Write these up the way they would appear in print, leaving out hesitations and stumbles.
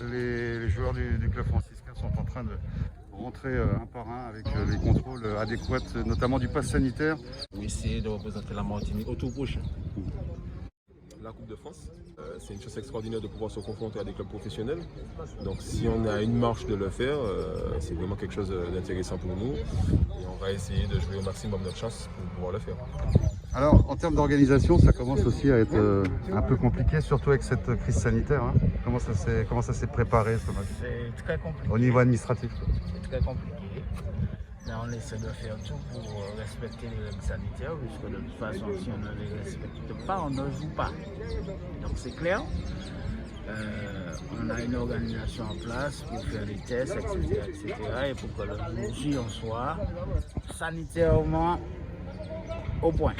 Les joueurs du club franciscain sont en train de rentrer un par un avec les contrôles adéquats, notamment du pass sanitaire. On essaie de représenter la Martinique au tour prochain. La Coupe de France, c'est une chose extraordinaire de pouvoir se confronter à des clubs professionnels. Donc si on a une marche de le faire, c'est vraiment quelque chose d'intéressant pour nous. Et on va essayer de jouer au maximum notre chance pour pouvoir le faire. Alors, en termes d'organisation, ça commence aussi à être un peu compliqué, surtout avec cette crise sanitaire. Hein. Comment ça s'est préparé ce match? C'est très compliqué. Au niveau administratif. C'est très compliqué. Mais on essaie de faire tout pour respecter les règles sanitaires, puisque de toute façon, si on ne les respecte pas, on ne joue pas. Donc c'est clair. On a une organisation en place pour faire les tests, etc. et pour que le jour J, on soit sanitairement au point.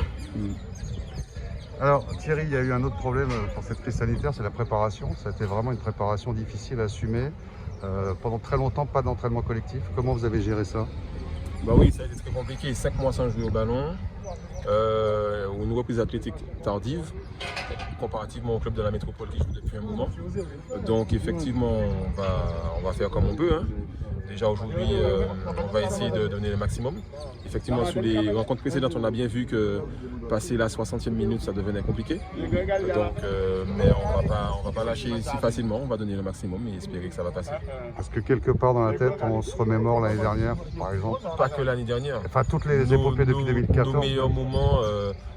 Alors Thierry, il y a eu un autre problème pour cette crise sanitaire, c'est la préparation. Ça a été vraiment une préparation difficile à assumer. Pendant très longtemps, pas d'entraînement collectif. Comment vous avez géré ça? Bah oui, ça a été très compliqué. 5 mois sans jouer au ballon, une reprise athlétique tardive, comparativement au club de la métropole qui joue depuis un moment. Donc effectivement, on va faire comme on peut. Hein. Déjà aujourd'hui, on va essayer de donner le maximum. Effectivement, sur les rencontres précédentes, on a bien vu que passer la 60e minute, ça devenait compliqué. Donc, mais on va pas lâcher si facilement, on va donner le maximum et espérer que ça va passer. Parce que quelque part dans la tête, on se remémore l'année dernière, par exemple. Pas que l'année dernière. Enfin, toutes les épopées depuis 2014. Nos meilleurs moments,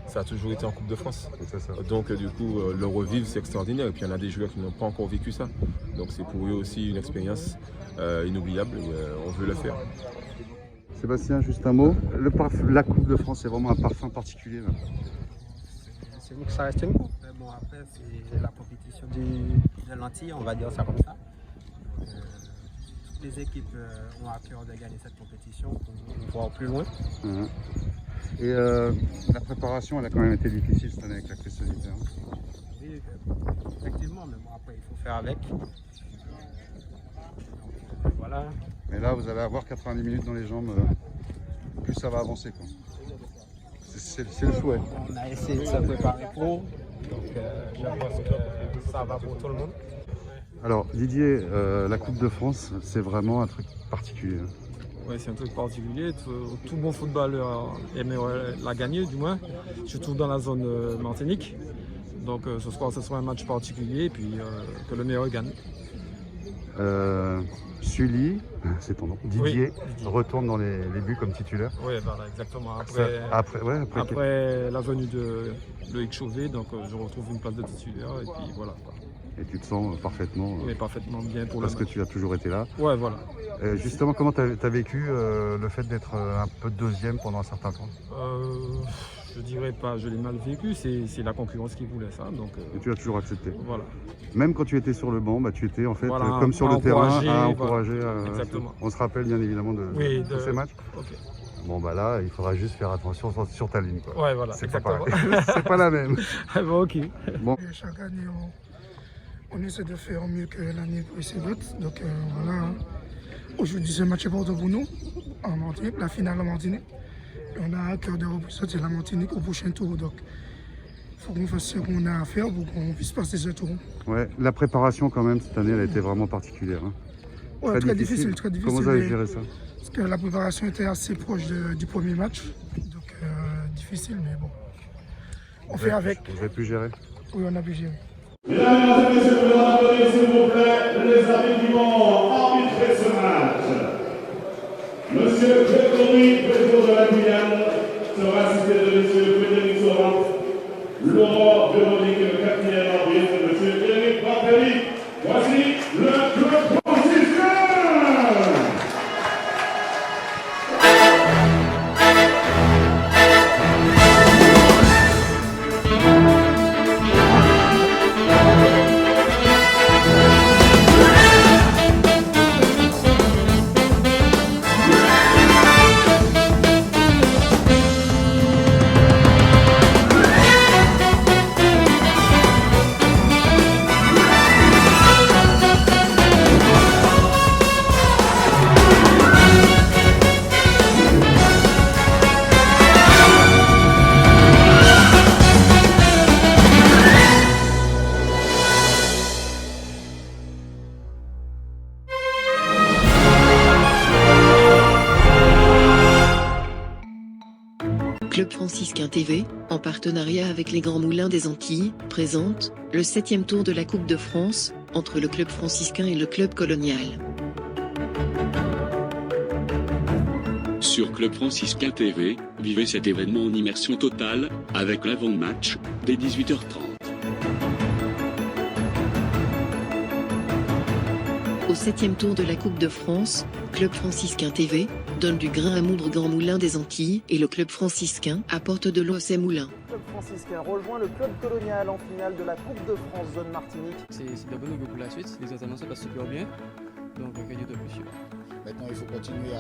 ça a toujours été en Coupe de France. Ça. Donc du coup, le revivre, c'est extraordinaire. Et puis il y en a des joueurs qui n'ont pas encore vécu ça. Donc c'est pour eux aussi une expérience inoubliable et on veut le faire. Sébastien, juste un mot. La Coupe de France, c'est vraiment un parfum particulier. Là. C'est vous que ça reste une coupe. Bon, après, c'est la compétition de l'Antille, on va dire ça comme ça. Toutes les équipes ont à cœur de gagner cette compétition pour voir plus loin. Et la préparation, elle a quand même été difficile cette année avec la crise sanitaire. Oui, effectivement, mais bon, après, il faut faire avec. Voilà. Mais là, vous allez avoir 90 minutes dans les jambes, plus ça va avancer. C'est le souhait. On a essayé de se préparer pour, donc je pense que ça va pour tout le monde. Alors Didier, la Coupe de France, c'est vraiment un truc particulier. Oui, c'est un truc particulier. Tout bon footballeur aimerait la gagner, du moins, surtout dans la zone Martinique. Donc ce soir, ce sera un match particulier et puis que le meilleur gagne. Sully, c'est ton nom, Didier, retourne dans les buts comme titulaire. Oui, voilà, exactement. Après la venue de Loïc Chauvet, donc je retrouve une place de titulaire et puis voilà. Et tu te sens parfaitement, parfaitement bien pour parce que tu as toujours été là. Ouais, voilà. Justement, comment tu as vécu le fait d'être un peu deuxième pendant un certain temps? Je dirais pas, je l'ai mal vécu, c'est la concurrence qui voulait ça. Donc, et tu as toujours accepté. Voilà. Même quand tu étais sur le banc, tu étais en fait voilà, comme sur le terrain à encourager. Exactement. On se rappelle bien évidemment de ces matchs. Okay. Bon là, il faudra juste faire attention sur ta ligne. Quoi. Ouais, voilà. C'est pas pareil. C'est pas la même. Bon, ok. Bon. Chaque année, on essaie de faire mieux que l'année précédente. Donc voilà. Aujourd'hui, c'est un match important pour nous en Martinique, la finale en Martinique. On a à cœur de représenter la Martinique au prochain tour. Donc, il faut qu'on fasse ce qu'on a à faire pour qu'on puisse passer ce tour. Ouais, la préparation quand même cette année, elle a été vraiment particulière. Hein. Ouais, très difficile. Comment vous avez géré ça? Parce que la préparation était assez proche du premier match. Donc, difficile, mais bon. On fait avec. Vous avez pu gérer? Oui, on a pu gérer. Mesdames et messieurs, vous applaudissez s'il vous plaît les amis qui vont arbitrer ce match. Monsieur Grégory, président de la Guyane, sera assisté de monsieur Frédéric Sorin, Laurent Véronique, le capitaine arbitre, monsieur Eric Barthéry. Voici le club franciscain. Franciscain TV, en partenariat avec les Grands Moulins des Antilles, présente le 7e tour de la Coupe de France, entre le club franciscain et le club colonial. Sur Club Franciscain TV, vivez cet événement en immersion totale, avec l'avant-match, dès 18h30. Au 7e tour de la Coupe de France, Club Franciscain TV donne du grain à moudre Grand Moulin des Antilles et le club franciscain apporte de l'eau à ses moulins. Le club franciscain rejoint le club colonial en finale de la Coupe de France zone Martinique. C'est de bonne augure pour la suite, les entraînements se passent super bien, donc que Dieu te puisse. Maintenant il faut continuer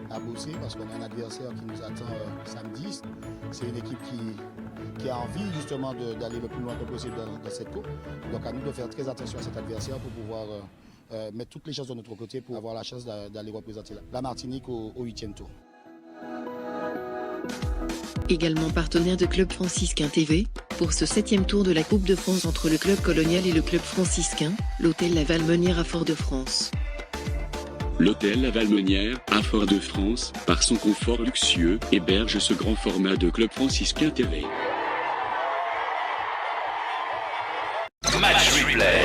à bosser parce qu'on a un adversaire qui nous attend samedi. C'est une équipe qui a envie justement d'aller le plus loin que possible dans cette coupe. Donc à nous de faire très attention à cet adversaire pour pouvoir mettre toutes les chances de notre côté pour avoir la chance d'aller représenter la Martinique au 8e tour. Également partenaire de Club Franciscain TV, pour ce 7e tour de la Coupe de France entre le club colonial et le club franciscain, l'hôtel La Valmenière à Fort-de-France. L'hôtel La Valmenière, à Fort-de-France, par son confort luxueux, héberge ce grand format de Club Franciscain TV. Match replay.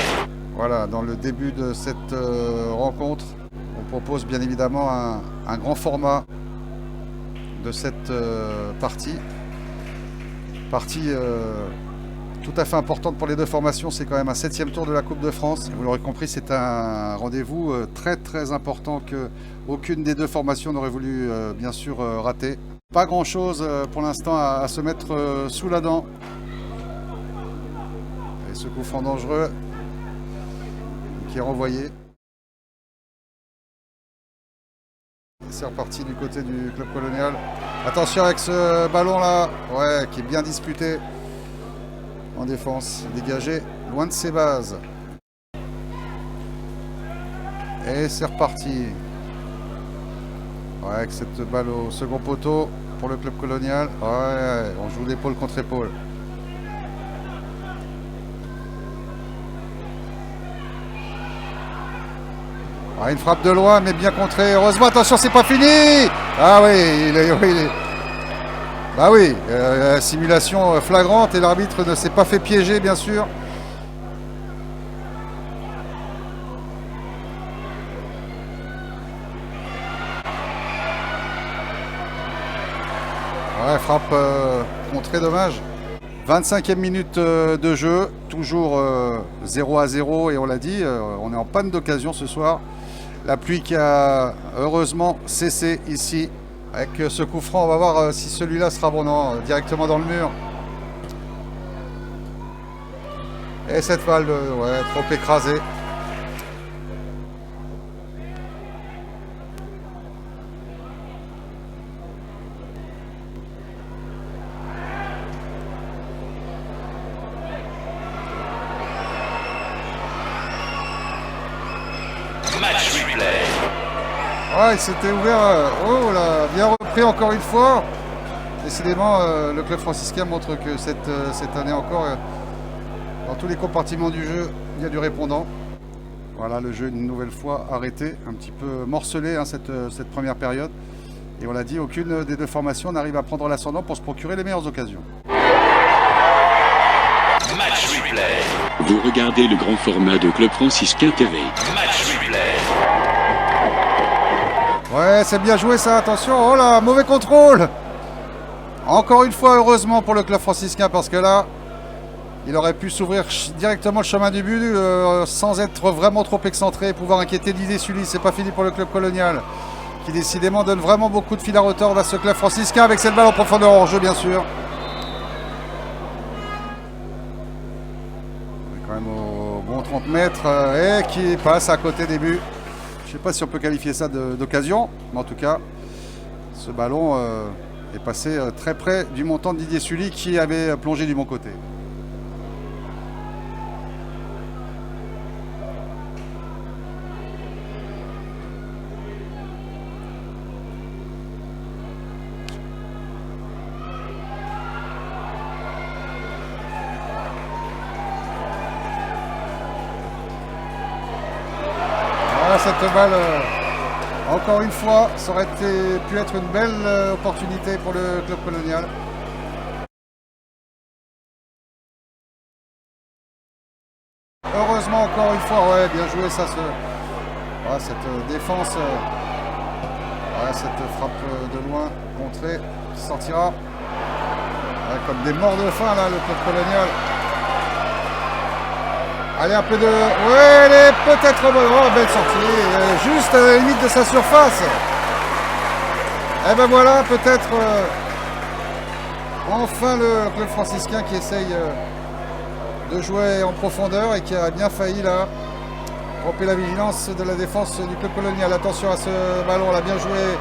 Voilà, dans le début de cette rencontre, on propose bien évidemment un grand format de cette partie. Partie tout à fait importante pour les deux formations, c'est quand même un 7e tour de la Coupe de France. Vous l'aurez compris, c'est un rendez-vous très important que aucune des deux formations n'aurait voulu bien sûr rater. Pas grand chose pour l'instant à se mettre sous la dent. Et ce coup franc dangereux qui est renvoyé. C'est reparti du côté du club colonial. Attention avec ce ballon là, ouais, qui est bien disputé en défense, dégagé loin de ses bases. Et c'est reparti. Ouais, avec cette balle au second poteau pour le club colonial. Ouais, on joue l'épaule contre épaule. Ah, une frappe de loin, mais bien contrée. Heureusement, attention, c'est pas fini. Ah oui, bah oui, simulation flagrante et l'arbitre ne s'est pas fait piéger, bien sûr. Ouais, frappe contrée, dommage. 25e minute de jeu, toujours 0-0 et on l'a dit, on est en panne d'occasion ce soir. La pluie qui a heureusement cessé ici. Avec ce coup franc, on va voir si celui-là sera bon. Non, directement dans le mur. Et cette balle, ouais, trop écrasée. Ouais, il s'était ouvert, oh là, bien repris encore une fois. Décidément, le club franciscain montre que cette année encore, dans tous les compartiments du jeu, il y a du répondant. Voilà, le jeu une nouvelle fois arrêté, un petit peu morcelé hein, cette première période. Et on l'a dit, aucune des deux formations n'arrive à prendre l'ascendant pour se procurer les meilleures occasions. Match replay. Vous regardez le grand format de Club Franciscain TV. Match replay. Ouais, c'est bien joué ça, attention, oh là, mauvais contrôle. Encore une fois, heureusement pour le club franciscain, parce que là, il aurait pu s'ouvrir directement le chemin du but sans être vraiment trop excentré, pouvoir inquiéter Didier Sully. C'est pas fini pour le club colonial, qui décidément donne vraiment beaucoup de fil à retordre à ce club franciscain, avec cette balle en profondeur hors jeu, bien sûr. On est quand même au bon 30 mètres, et qui passe à côté des buts. Je ne sais pas si on peut qualifier ça d'occasion, mais en tout cas, ce ballon est passé très près du montant de Didier Sully qui avait plongé du bon côté. Cette balle, encore une fois, ça aurait pu être une belle opportunité pour le club colonial. Heureusement encore une fois, ouais, bien joué ça, cette défense, cette frappe de loin contrée qui sortira comme des morts de faim là, le club colonial. Allez, un peu de... Ouais, elle est peut-être bonne. Oh, belle sortie, juste à la limite de sa surface. Et ben voilà, peut-être enfin le club franciscain qui essaye de jouer en profondeur et qui a bien failli là tromper la vigilance de la défense du club colonial. Attention à ce ballon là, bien joué.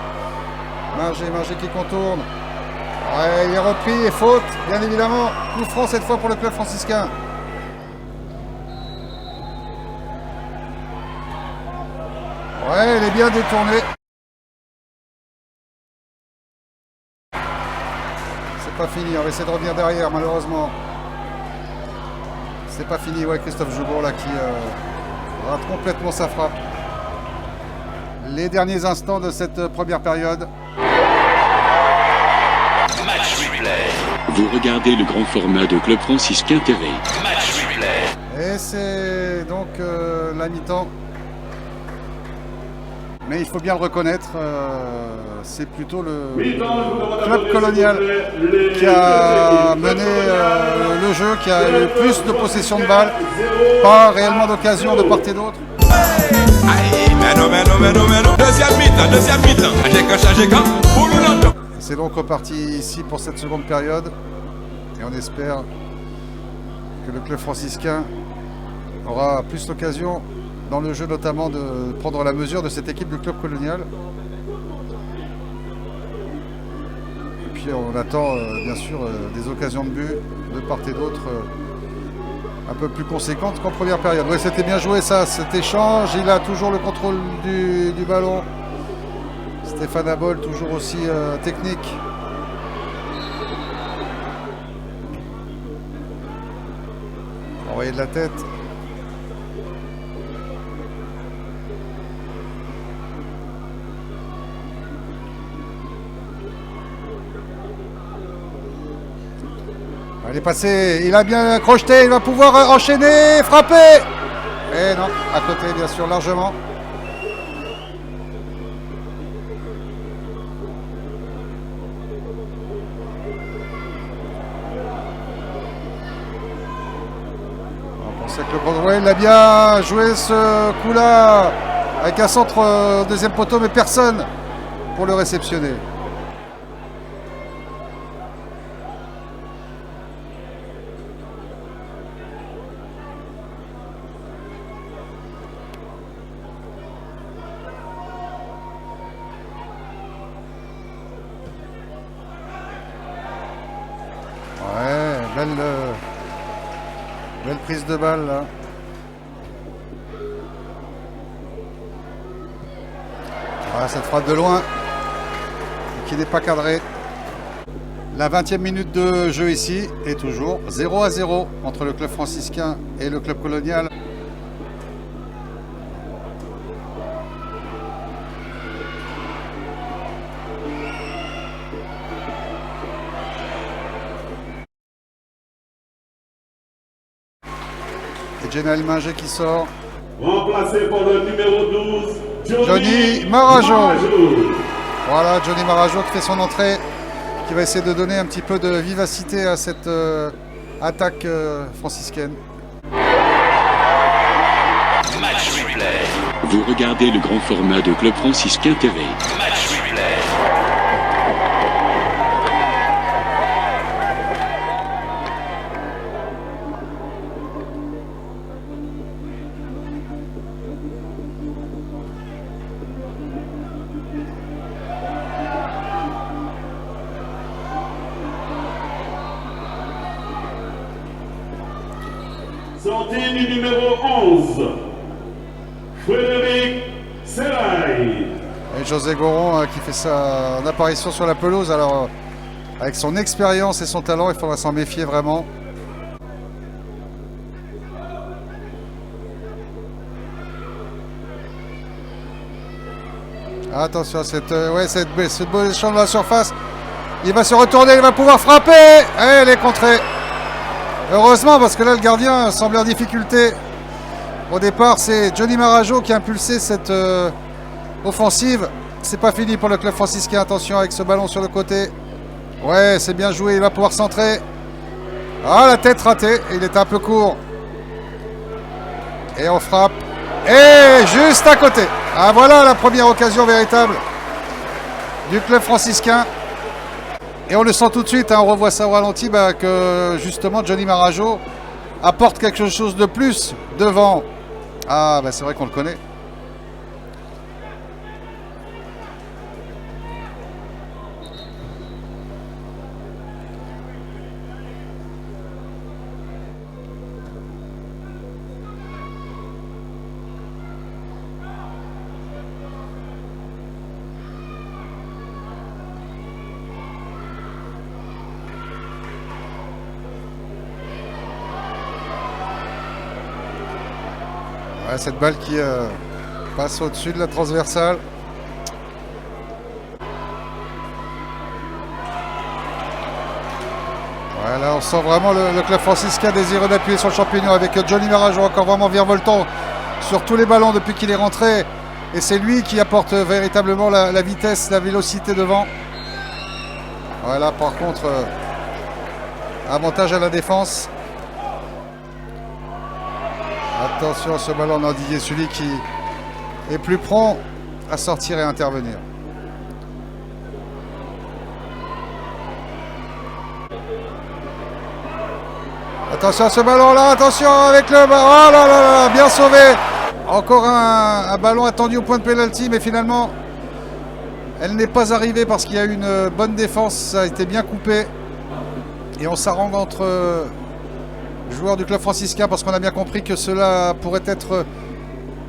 Manger qui contourne. Ouais, il est repris et faute, bien évidemment. Coup franc cette fois pour le club franciscain. Ouais, elle est bien détournée. C'est pas fini, on va essayer de revenir derrière malheureusement. C'est pas fini, ouais, Christophe Joubourg là qui rate complètement sa frappe. Les derniers instants de cette première période. Match replay. Vous regardez le grand format de Club Franciscain TV. Match replay. Et c'est donc la mi-temps. Mais il faut bien le reconnaître, c'est plutôt le club colonial qui a mené le jeu, qui a eu plus de possession de balles, pas réellement d'occasion de part et d'autre. C'est donc reparti ici pour cette seconde période et on espère que le club franciscain aura plus l'occasion dans le jeu, notamment de prendre la mesure de cette équipe du club colonial. Et puis on attend bien sûr des occasions de but de part et d'autre un peu plus conséquentes qu'en première période. Oui, c'était bien joué ça, cet échange. Il a toujours le contrôle du ballon. Stéphane Abol, toujours aussi technique. Envoyé de la tête. Il est passé, il a bien crocheté, il va pouvoir enchaîner, frapper. Et non, à côté bien sûr, largement. On pensait que le Broadway, il a bien joué ce coup-là, avec un centre au deuxième poteau, mais personne pour le réceptionner. Belle prise de balle là. Voilà cette frappe de loin qui n'est pas cadrée. La 20e minute de jeu ici est toujours 0-0 entre le club franciscain et le club colonial. Jenal Manger qui sort. Remplacé par le numéro 12, Johnny Marajo. Voilà, Johnny Marajo qui fait son entrée, qui va essayer de donner un petit peu de vivacité à cette attaque franciscaine. Match replay. Vous regardez le grand format de Club Franciscain TV. Match replay. Sortie du numéro 11, Frédéric Serail. Et José Goron qui fait son apparition sur la pelouse. Alors, avec son expérience et son talent, il faudra s'en méfier vraiment. Attention à ce beau champ de la surface. Il va se retourner, il va pouvoir frapper. Et elle est contrée. Heureusement, parce que là, le gardien semblait en difficulté. Au départ, c'est Johnny Marajo qui a impulsé cette offensive. C'est pas fini pour le club franciscain. Attention avec ce ballon sur le côté. Ouais, c'est bien joué. Il va pouvoir centrer. Ah, la tête ratée. Il est un peu court. Et on frappe. Et juste à côté. Ah, voilà la première occasion véritable du club franciscain. Et on le sent tout de suite. Hein, on revoit ça au ralenti que justement Johnny Marajo apporte quelque chose de plus devant. Ah, c'est vrai qu'on le connaît. Ouais, cette balle qui passe au-dessus de la transversale. Voilà, on sent vraiment le club franciscain désireux d'appuyer sur le champignon avec Johnny Marajo encore vraiment virevoltant sur tous les ballons depuis qu'il est rentré. Et c'est lui qui apporte véritablement la vitesse, la vélocité devant. Voilà, par contre, avantage à la défense. Attention à ce ballon dans Didier Sully qui est plus prompt à sortir et à intervenir. Attention à ce ballon-là, attention avec le ballon. Oh là là là, bien sauvé. Encore un ballon attendu au point de pénalty, mais finalement, elle n'est pas arrivée parce qu'il y a eu une bonne défense. Ça a été bien coupé. Et on s'arrange entre joueurs du club franciscain parce qu'on a bien compris que cela pourrait être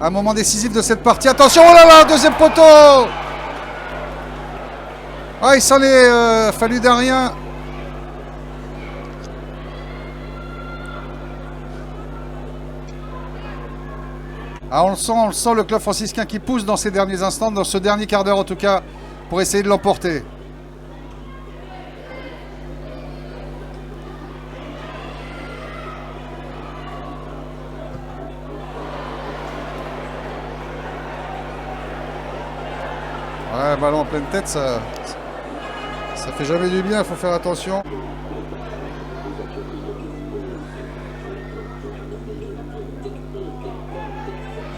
un moment décisif de cette partie. Attention, oh là là, deuxième poteau. Ah, il s'en est fallu d'un rien. Ah, on le sent, le club franciscain qui pousse dans ces derniers instants, dans ce dernier quart d'heure en tout cas, pour essayer de l'emporter. Ouais, ballon en pleine tête, ça fait jamais du bien, il faut faire attention.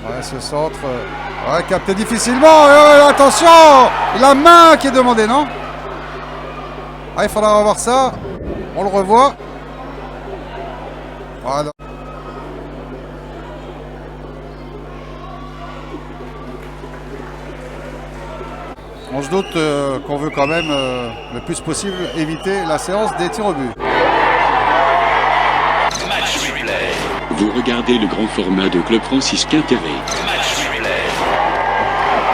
Ouais, ce centre, ouais, capté difficilement. Attention, la main qui est demandée, non? Ah, il faudra revoir ça. On le revoit. Voilà. On se doute qu'on veut quand même le plus possible éviter la séance des tirs au but. Match replay. Vous regardez le grand format de Club Franciscain TV. Match replay.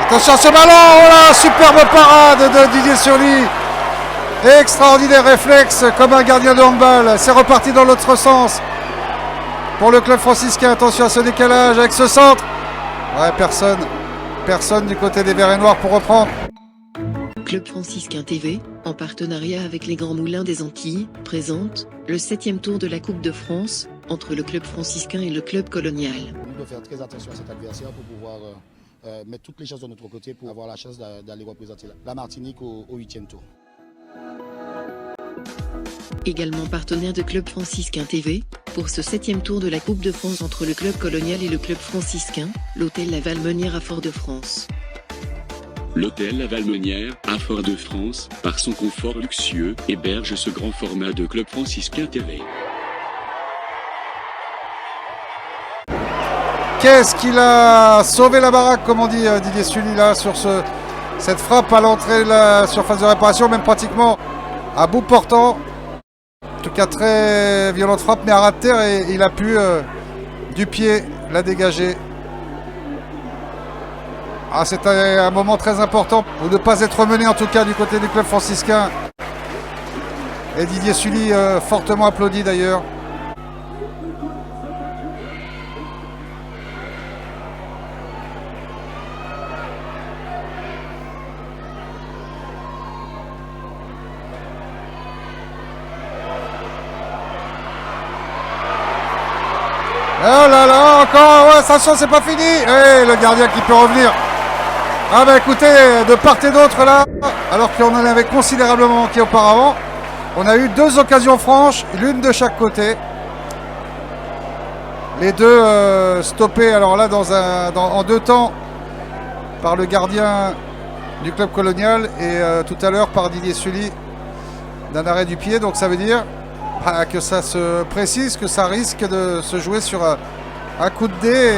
Attention à ce ballon, oh là, superbe parade de Didier Sully. Extraordinaire réflexe comme un gardien de handball. C'est reparti dans l'autre sens pour le club franciscain. Attention à ce décalage avec ce centre. Ouais, personne du côté des Verts et Noirs pour reprendre. Club Franciscain TV, en partenariat avec les Grands Moulins des Antilles, présente le 7e tour de la Coupe de France entre le club franciscain et le club colonial. Nous devons faire très attention à cet adversaire pour pouvoir mettre toutes les chances de notre côté pour avoir la chance d'aller représenter la Martinique au 8e tour. Également partenaire de Club Franciscain TV, pour ce 7e tour de la Coupe de France entre le club colonial et le club franciscain, l'hôtel La Valmenière à Fort-de-France. L'hôtel La Valmenière, à Fort-de-France, par son confort luxueux, héberge ce grand format de Club Franciscain TV. Qu'est-ce qu'il a sauvé la baraque, comme on dit Didier Sully là, sur cette frappe à l'entrée de la surface de réparation, même pratiquement à bout portant. En tout cas, très violente frappe, mais à ras de terre, et il a pu du pied la dégager. Ah, c'était un moment très important pour ne pas être mené en tout cas du côté du club franciscain. Et Didier Sully fortement applaudi d'ailleurs. Oh là là, encore, ouais, attention, c'est pas fini. Et le gardien qui peut revenir. Ah bah écoutez, de part et d'autre là, alors qu'on en avait considérablement manqué auparavant, on a eu 2 occasions franches, l'une de chaque côté. Les deux stoppés, alors là en 2 temps, par le gardien du club colonial et tout à l'heure par Didier Sully d'un arrêt du pied. Donc ça veut dire que ça se précise, que ça risque de se jouer sur un coup de dé.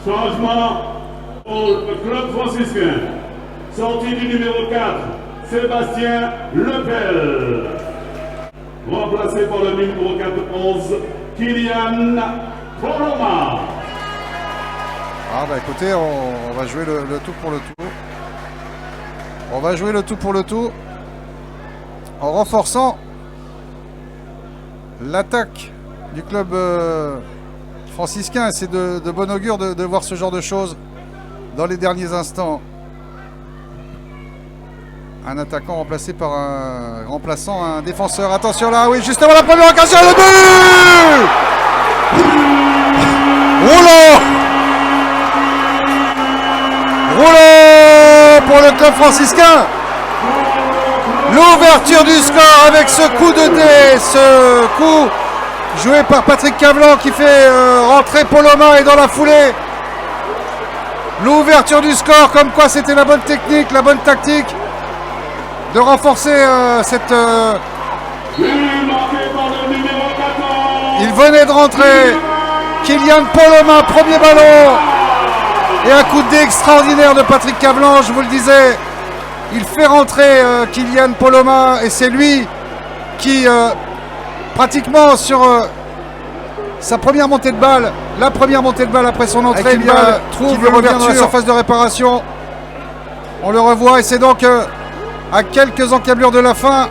Changement au club franciscain. Sortie du numéro 4, Sébastien Lepel. Remplacé par le numéro 14, Kylian Poloma. Ah bah écoutez, on va jouer le tout pour le tout. On va jouer le tout pour le tout en renforçant l'attaque du club franciscain. Et c'est de bon augure de voir ce genre de choses dans les derniers instants. Un attaquant remplacé par un remplaçant, un défenseur. Attention là, oui, justement la première occasion, le but! Rouleau! Rouleau pour le club franciscain. L'ouverture du score avec ce coup de dé, ce coup joué par Patrick Cavlan qui fait rentrer Poloma et dans la foulée. L'ouverture du score, comme quoi c'était la bonne technique, la bonne tactique de renforcer cette... Il venait de rentrer. Kylian Poloma, premier ballon. Et un coup de dé extraordinaire de Patrick Cavlan, je vous le disais. Il fait rentrer Kylian Poloma et c'est lui qui, pratiquement sur sa première montée de balle, la première montée de balle après son entrée, trouve l'ouverture dans la surface de réparation. On le revoit et c'est donc à quelques encablures de la fin.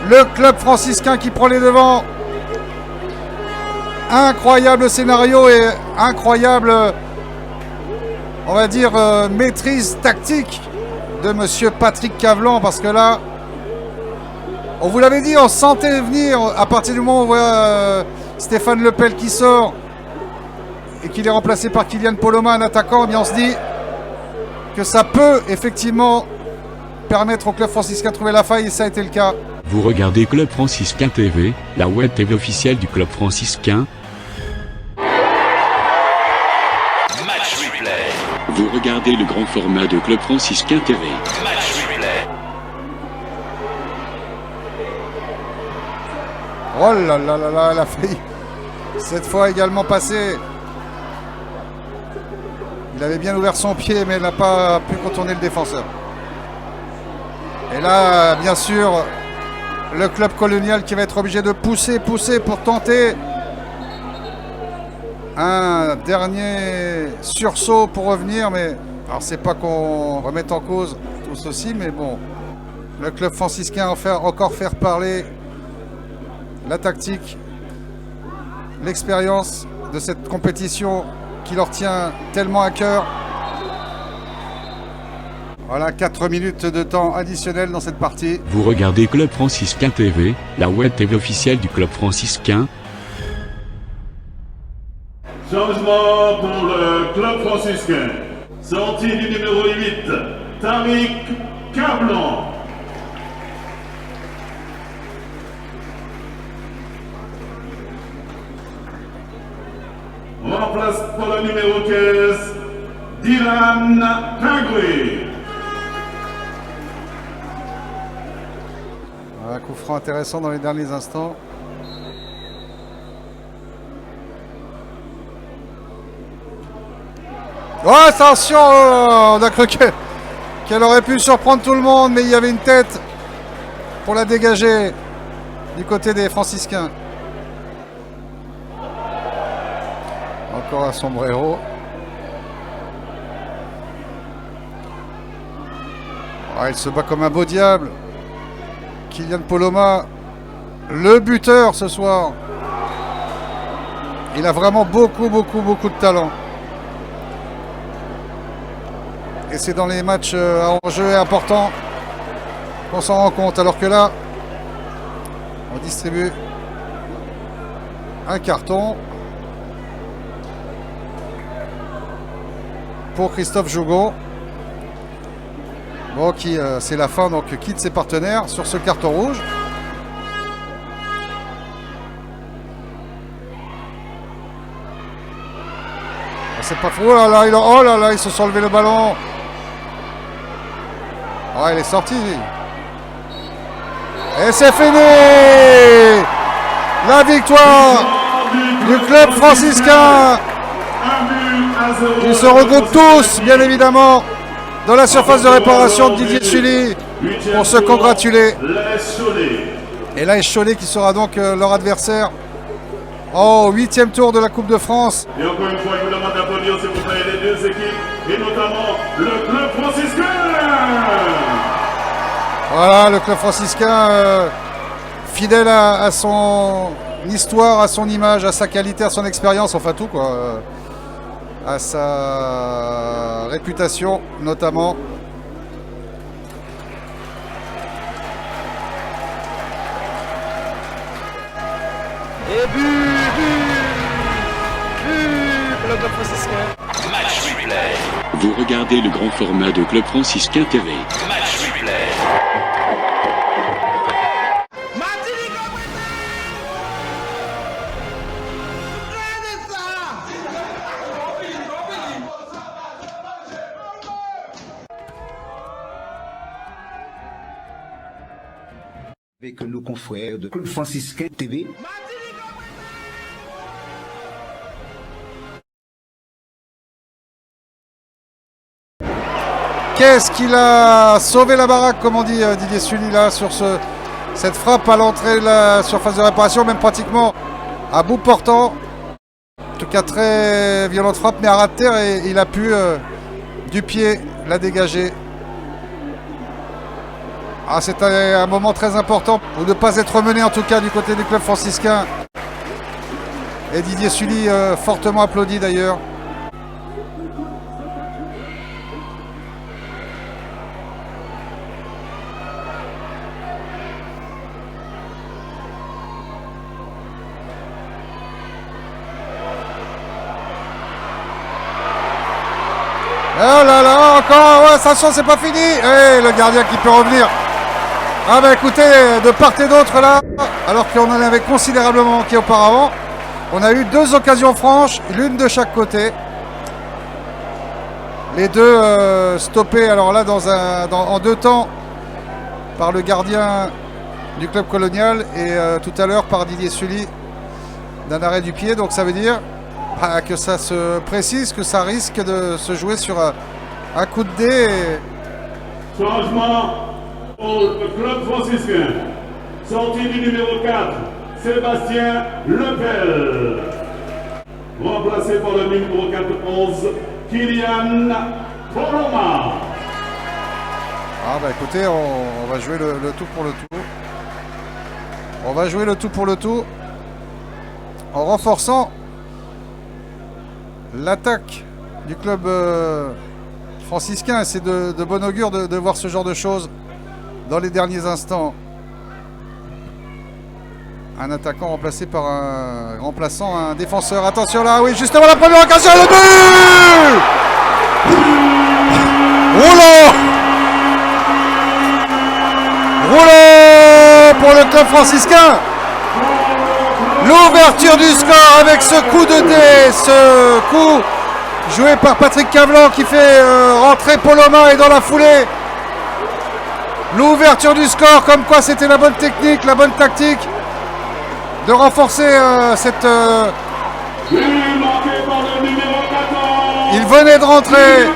Le club franciscain qui prend les devants. Incroyable scénario et incroyable, on va dire, maîtrise tactique de monsieur Patrick Cavlan. Parce que là, on vous l'avait dit, on sentait venir à partir du moment où on voit Stéphane Lepel qui sort et qu'il est remplacé par Kylian Poloma, un attaquant. Eh bien, on se dit que ça peut effectivement permettre au club franciscain de trouver la faille et ça a été le cas. Vous regardez Club Franciscain TV, la web TV officielle du club franciscain. Match replay. Vous regardez le grand format de Club Franciscain TV. Match replay. Oh là là là là, elle a failli cette fois également passer. Il avait bien ouvert son pied, mais elle n'a pas pu contourner le défenseur. Et là, bien sûr, le club colonial qui va être obligé de pousser pour tenter un dernier sursaut pour revenir. Mais alors, c'est pas qu'on remette en cause tout ceci, mais bon, le club franciscain va encore faire parler la tactique, l'expérience de cette compétition qui leur tient tellement à cœur. Voilà, 4 minutes de temps additionnel dans cette partie. Vous regardez Club Franciscain TV, la web TV officielle du club franciscain. Changement pour le club franciscain. Sortie du numéro 8, Tariq Cavlan. Remplace pour le numéro 15, Dylan Pingré. Un coup franc intéressant dans les derniers instants. Oh, attention, on a cru qu'elle aurait pu surprendre tout le monde, mais il y avait une tête pour la dégager du côté des franciscains. Encore un sombrero. Oh, il se bat comme un beau diable. Kylian Poloma, le buteur ce soir. Il a vraiment beaucoup de talent. Et c'est dans les matchs à enjeu importants qu'on s'en rend compte. Alors que là, on distribue un carton pour Christophe Jougon. Bon, qui, c'est la fin, donc quitte ses partenaires sur ce carton rouge. C'est pas fou, oh là là, ils se sont levé le ballon. Oh, il est sorti. Et c'est fini. La victoire du club franciscain. Ils se regroupent tous, bien évidemment, dans la surface de réparation de Didier Sully pour se congratuler. Et là, Cholet qui sera donc leur adversaire au 8e tour de la Coupe de France. Et encore une fois, je vous demande d'applaudir s'il vous plaît les deux équipes et notamment le club franciscain. Voilà, le club franciscain fidèle à son histoire, à son image, à sa qualité, à son expérience, enfin tout quoi. À sa réputation notamment. Et but pour le club franciscain. Match replay. Vous regardez le grand format de Club Franciscain TV. Match replay. Avec nos confrères de Club Franciscain TV. Qu'est-ce qu'il a sauvé la baraque, comme on dit Didier Sully là, sur cette frappe à l'entrée de la surface de réparation, même pratiquement à bout portant. En tout cas très violente frappe, mais à ras de terre, et il a pu du pied la dégager. Ah, c'était un moment très important pour ne pas être mené en tout cas du côté du club franciscain. Et Didier Sully fortement applaudi d'ailleurs. Oh là là, encore, ouais, attention, c'est pas fini. Et le gardien qui peut revenir. Ah bah écoutez, de part et d'autre là, alors qu'on en avait considérablement manqué auparavant, on a eu deux occasions franches, l'une de chaque côté. Les deux stoppés, alors là en deux temps, par le gardien du club colonial et tout à l'heure par Didier Sully d'un arrêt du pied. Donc ça veut dire que ça se précise, que ça risque de se jouer sur un coup de dé. Changement au club franciscain. Sortie du numéro 4, Sébastien Lepel. Remplacé par le numéro 14, Kylian Poloma. Ah bah écoutez, on va jouer le tout pour le tout. On va jouer le tout pour le tout en renforçant l'attaque du club franciscain. Et c'est de bon augure de voir ce genre de choses dans les derniers instants. Un attaquant remplacé par un remplaçant, un défenseur. Attention là, oui, justement la première occasion, le but! Rouleau! Rouleau pour le club franciscain! L'ouverture du score avec ce coup de dé, ce coup joué par Patrick Cavlan qui fait rentrer Poloma, et dans la foulée, l'ouverture du score, comme quoi c'était la bonne technique, la bonne tactique de renforcer cette... Il venait de rentrer,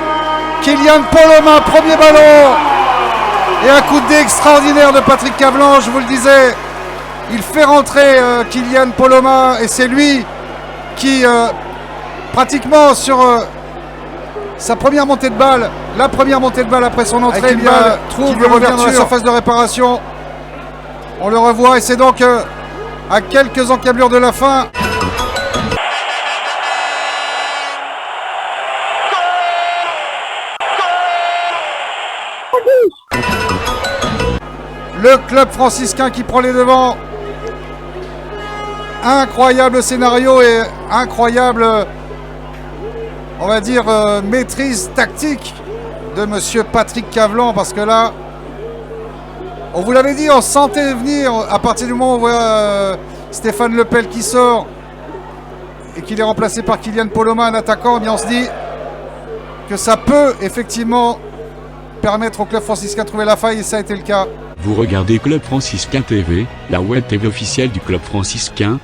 Kylian Poloma, premier ballon, et un coup de dé extraordinaire de Patrick Cavlan, je vous le disais. Il fait rentrer Kylian Poloma, et c'est lui qui, pratiquement sur sa première montée de balle, la première montée de balle après son entrée, trouve le revient dans la surface de réparation. On le revoit, et c'est donc à quelques encablures de la fin. Le club franciscain qui prend les devants. Incroyable scénario et incroyable, on va dire, maîtrise tactique de monsieur Patrick Cavelan, parce que là, on vous l'avait dit, on sentait venir à partir du moment où on voit Stéphane Lepel qui sort et qu'il est remplacé par Kylian Poloma, un attaquant, eh bien on se dit que ça peut effectivement permettre au club franciscain de trouver la faille, et ça a été le cas. Vous regardez Club Franciscain TV, la web TV officielle du club franciscain.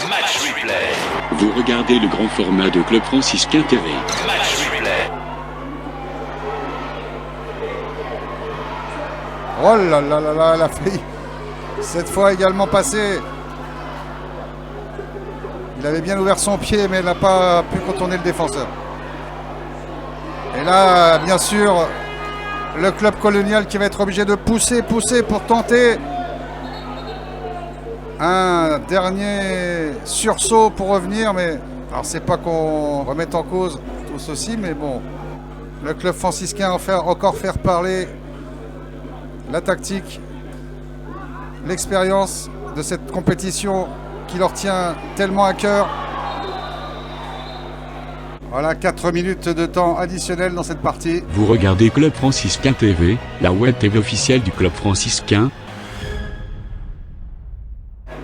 Match replay. Vous regardez le grand format de Club Franciscain TV. Match replay. Oh là là là là, elle a failli cette fois également passer. Il avait bien ouvert son pied, mais il n'a pas pu contourner le défenseur. Et là, bien sûr, le club colonial qui va être obligé de pousser pour tenter un dernier sursaut pour revenir. Mais alors, c'est pas qu'on remette en cause tout ceci, mais bon, le club franciscain va encore faire parler la tactique, l'expérience de cette compétition qui leur tient tellement à cœur. Voilà, 4 minutes de temps additionnel dans cette partie. Vous regardez Club Franciscain TV, la web TV officielle du club franciscain.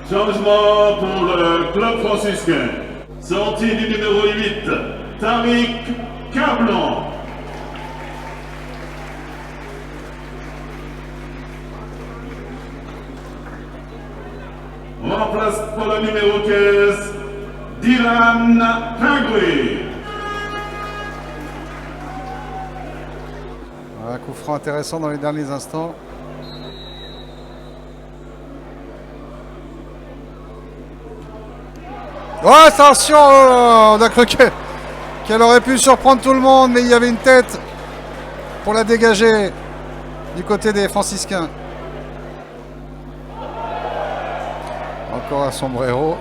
Changement pour le club franciscain. Sortie du numéro 8, Tariq Cavelan. Remplace pour le numéro 15, Dylan Pingré. Un coup franc intéressant dans les derniers instants. Oh, attention, on a cru qu'elle aurait pu surprendre tout le monde, mais il y avait une tête pour la dégager du côté des franciscains. Encore un sombrero.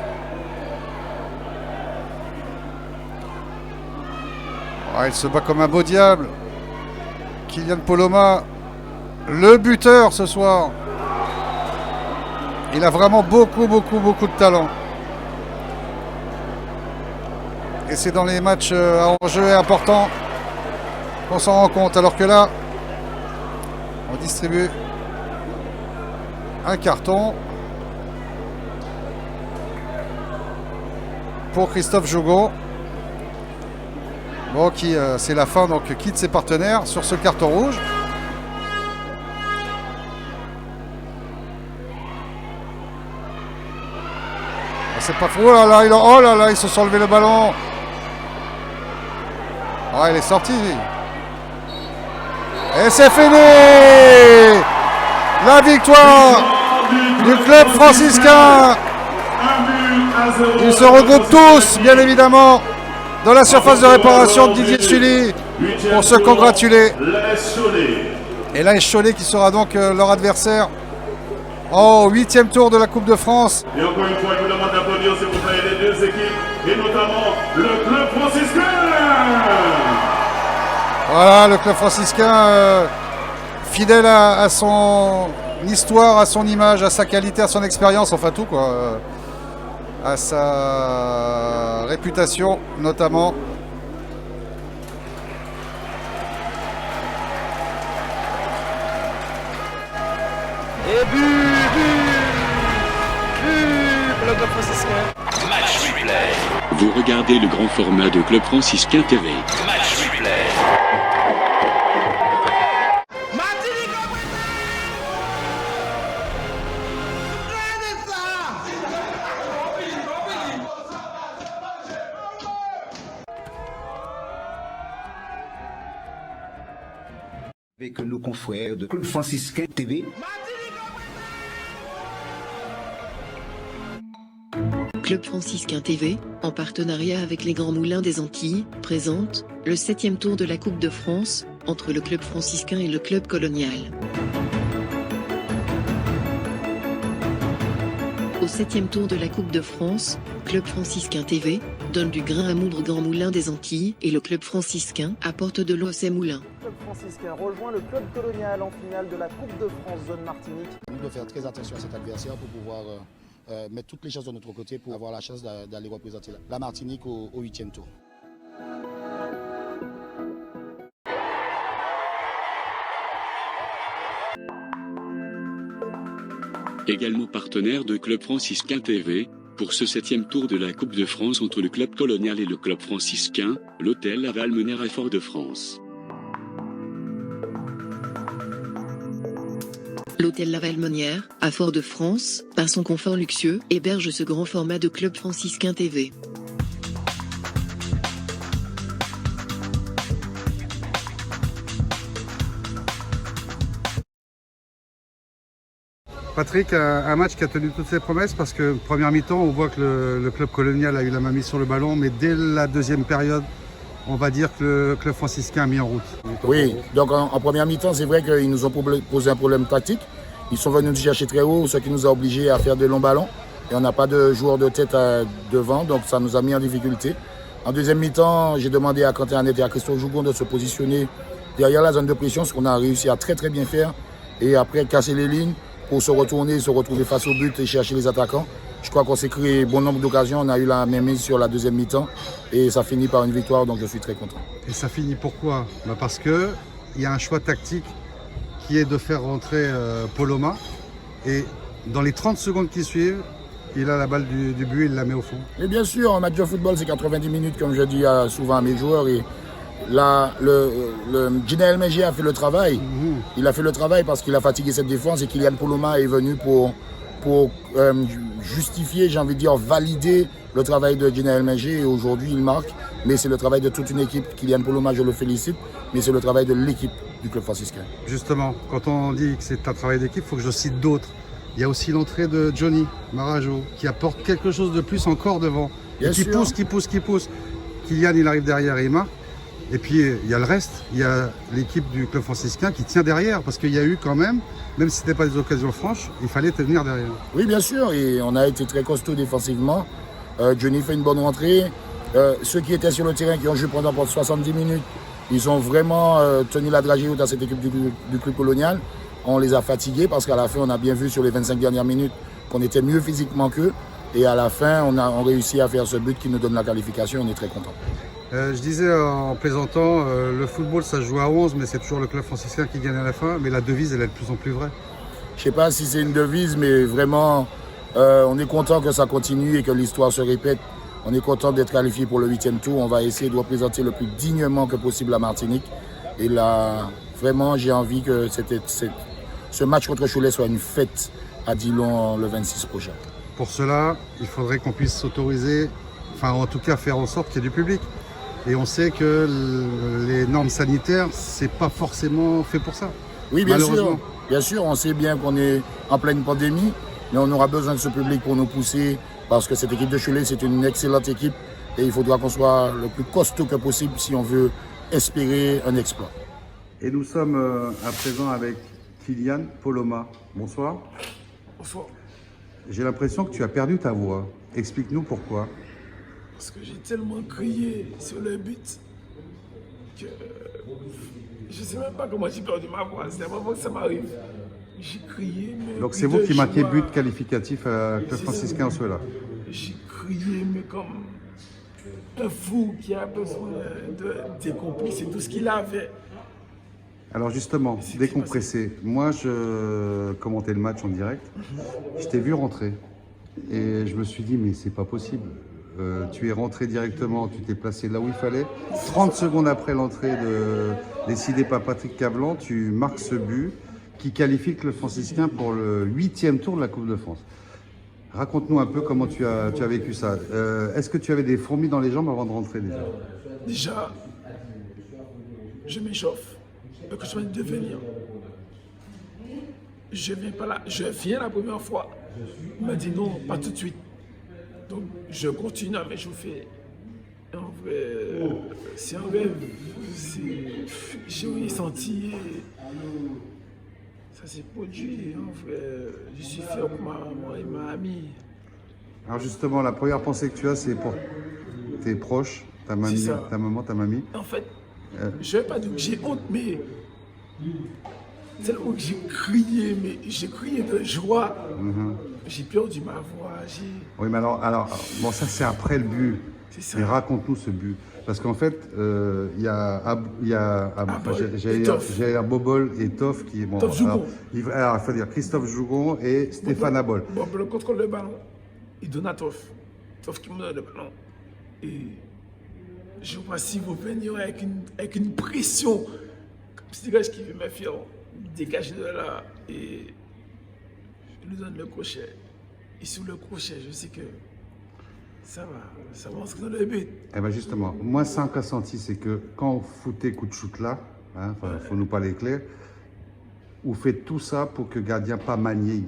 Oh, il se bat comme un beau diable. Kylian Poloma, le buteur ce soir. Il a vraiment beaucoup de talent. Et c'est dans les matchs à enjeu importants qu'on s'en rend compte. Alors que là, on distribue un carton pour Christophe Jougon. Bon, qui c'est la fin, donc quitte ses partenaires sur ce carton rouge. C'est pas fou. Oh là là, ils se sont enlevé le ballon. Ah, il est sorti. Et c'est fini. La victoire du club franciscain. Ils se regroupent tous, bien évidemment, dans la surface de réparation de Didier Sully pour se congratuler. Et là, Cholet qui sera donc leur adversaire au 8e tour de la Coupe de France. Et encore une fois, je vous demande d'applaudir, s'il vous plaît, les deux équipes, et notamment le club franciscain. Voilà, le club franciscain, fidèle à son histoire, à son image, à sa qualité, à son expérience, enfin tout quoi. À sa réputation notamment. Et but pour le club franciscain. Match replay. Vous regardez le grand format de Club Franciscain TV. Match replay. Avec nos confrères de Club Franciscain TV. Club Franciscain TV, en partenariat avec les Grands Moulins des Antilles, présente le 7e tour de la Coupe de France, entre le club franciscain et le club colonial. Au 7e tour de la Coupe de France, Club Franciscain TV donne du grain à moudre Grand Moulin des Antilles et le Club Franciscain apporte de l'eau à ses moulins. Le Club Franciscain rejoint le Club Colonial en finale de la Coupe de France zone Martinique. Nous devons faire très attention à cet adversaire pour pouvoir mettre toutes les chances de notre côté pour avoir la chance d'aller représenter la Martinique au 8e tour. Également partenaire de Club Franciscain TV, pour ce 7e tour de la Coupe de France entre le Club Colonial et le Club Franciscain, l'hôtel La Valmenière à Fort-de-France. L'hôtel La Valmenière, à Fort-de-France, par son confort luxueux, héberge ce grand format de Club Franciscain TV. Patrick, un match qui a tenu toutes ses promesses parce que première mi-temps, on voit que le club colonial a eu la main mise sur le ballon, mais dès la deuxième période, on va dire que le club franciscain a mis en route. Oui, donc en première mi-temps, c'est vrai qu'ils nous ont posé un problème tactique. Ils sont venus nous chercher très haut, ce qui nous a obligés à faire de longs ballons. Et on n'a pas de joueur de tête devant, donc ça nous a mis en difficulté. En deuxième mi-temps, j'ai demandé à Quentin Annette et à Christophe Jougon de se positionner derrière la zone de pression, ce qu'on a réussi à très bien faire. Et après, casser les lignes pour se retourner, se retrouver face au but et chercher les attaquants. Je crois qu'on s'est créé bon nombre d'occasions, on a eu la même mise sur la deuxième mi-temps et ça finit par une victoire, donc je suis très content. Et ça finit pourquoi? Parce qu'il y a un choix tactique qui est de faire rentrer Poloma et dans les 30 secondes qui suivent, il a la balle du but et il la met au fond. Et bien sûr, un match de football c'est 90 minutes comme je dis souvent à mes joueurs et là, le Gina Elmegier a fait le travail. Il a fait le travail parce qu'il a fatigué cette défense et Kylian Poloma est venu pour justifier, j'ai envie de dire, valider le travail de Gina Elmegier et aujourd'hui il marque. Mais c'est le travail de toute une équipe. Kylian Poloma, je le félicite, mais c'est le travail de l'équipe du club franciscain. Justement, quand on dit que c'est un travail d'équipe, il faut que je cite d'autres. Il y a aussi l'entrée de Johnny Marajo qui apporte quelque chose de plus encore devant. Et qui pousse. Kylian, il arrive derrière et il marque. Et puis il y a le reste, il y a l'équipe du club franciscain qui tient derrière parce qu'il y a eu quand même ce n'était pas des occasions franches, il fallait tenir derrière. Oui bien sûr, et on a été très costaud défensivement. Johnny fait une bonne rentrée. Ceux qui étaient sur le terrain, qui ont joué pendant 70 minutes, ils ont vraiment tenu la dragée haute à cette équipe du club colonial. On les a fatigués parce qu'à la fin on a bien vu sur les 25 dernières minutes qu'on était mieux physiquement qu'eux. Et à la fin on réussi à faire ce but qui nous donne la qualification, on est très contents. Je disais en plaisantant, le football ça se joue à 11, mais c'est toujours le club franciscain qui gagne à la fin. Mais la devise, elle est de plus en plus vraie. Je ne sais pas si c'est une devise, mais vraiment, on est content que ça continue et que l'histoire se répète. On est content d'être qualifié pour le 8e tour. On va essayer de représenter le plus dignement que possible la Martinique. Et là, vraiment, j'ai envie que ce match contre Cholet soit une fête à Dillon le 26 prochain. Pour cela, il faudrait qu'on puisse s'autoriser, enfin en tout cas faire en sorte qu'il y ait du public. Et on sait que les normes sanitaires, c'est pas forcément fait pour ça. Oui, bien sûr. Bien sûr, on sait bien qu'on est en pleine pandémie, mais on aura besoin de ce public pour nous pousser, parce que cette équipe de Cholet, c'est une excellente équipe, et il faudra qu'on soit le plus costaud que possible si on veut espérer un exploit. Et nous sommes à présent avec Kylian Poloma. Bonsoir. Bonsoir. J'ai l'impression que tu as perdu ta voix. Explique-nous pourquoi. Parce que j'ai tellement crié sur le but que je ne sais même pas comment j'ai perdu ma voix. C'est la première fois que ça m'arrive. J'ai crié, mais... Donc c'est vous qui marquez but qualificatif à Club Franciscain Oswella. J'ai crié, mais comme un fou qui a besoin de décompresser tout ce qu'il avait. Alors justement, décompresser. Moi, je commentais le match en direct. Je t'ai vu rentrer et je me suis dit, mais c'est pas possible. Tu es rentré directement, tu t'es placé là où il fallait. 30 secondes après l'entrée décidée par Patrick Cavlan, tu marques ce but qui qualifie le club franciscain pour le 8e tour de la Coupe de France. Raconte-nous un peu comment tu as vécu ça. Est-ce que tu avais des fourmis dans les jambes avant de rentrer déjà? Déjà, je m'échauffe. Parce que je viens de venir. Je viens la première fois. Il m'a dit non, pas tout de suite. Donc je continue à m'échauffer. En vrai, c'est un rêve. J'ai senti. Ça s'est produit. En vrai, je suis fier pour ma maman et ma amie. Alors justement, la première pensée que tu as, c'est pour tes proches, ta mamie, C'est ça. ta maman, ta mamie. En fait, je ne vais pas dire que j'ai honte, mais c'est là où j'ai crié, mais j'ai crié de joie. J'ai perdu ma voix. Oui, mais alors, bon, ça c'est après le but. C'est ça. Mais raconte-nous ce but. Parce qu'en fait, il y a j'ai un Bobol et Toff qui est bon. Toff Jougon. Alors, il faut dire Christophe Jougon et Stéphane Abol. Bon, le contrôle le ballon, il donne à Toff. Toff qui me donne le ballon. Et je vois si vous venez avec une pression. Comme si gars qui veut me faire dégager de là. Et je lui donne le crochet. Et sur le crochet, je sais que ça va entrer dans le but. Eh bien justement, moi, ça qu'a senti, c'est que quand on foutait coup de shoot là, hein, faut nous parler clair, vous faites tout ça pour que le gardien pas manier.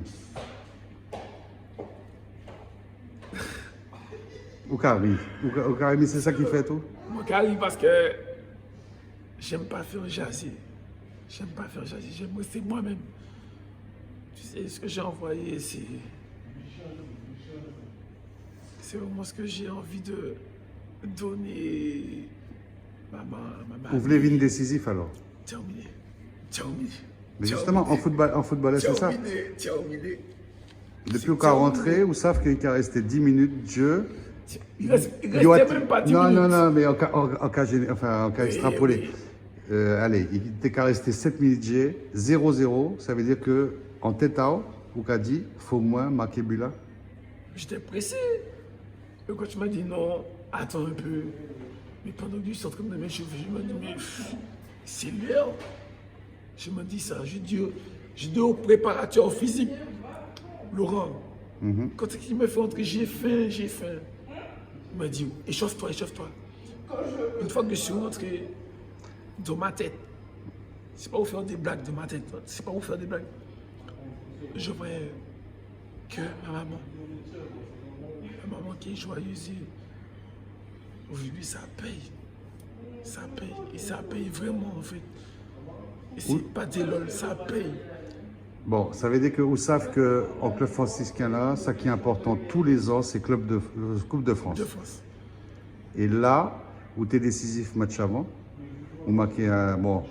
Ou Karim, c'est ça qui fait tout? Moi, Karim, parce que j'aime pas faire jaser. J'aime pas faire jaser, j'aime rester moi-même. Tu sais, ce que j'ai envoyé, c'est vraiment ce que j'ai envie de donner. Maman. Vous voulez venir décisif alors? Terminé. Mais justement, en football, c'est ça. Terminé. Depuis qu'on est rentré, vous savez qu'il a resté 10 minutes de jeu. Il restait même pas 10 minutes. Non, mais en cas extrapolé. Allez, il était qu'à rester 7 minutes de jeu, 0-0. Ça veut dire qu'en tête à haut, vous avez dit, il faut moins marquer but là. J'étais pressé. Le coach m'a dit non, attends un peu. Mais pendant que je suis en train de me chauffer, je me dis, mais c'est l'heure. Je me dis ça, je dis au préparateur physique, Laurent, quand il me fait entrer, j'ai faim. Il m'a dit, échauffe-toi. Une fois que je suis rentré dans ma tête, c'est pas pour faire des blagues de ma tête, c'est pas pour faire des blagues. Je voyais que ma maman qui est joyeuse, aujourd'hui ça paye. Et ça paye vraiment en fait. Et c'est pas des lol, ça paye. Bon, ça veut dire que vous savez qu'en club franciscain là, ça qui est important tous les ans, c'est Coupe de France. Et là, où tu es décisif match avant, vous marquez en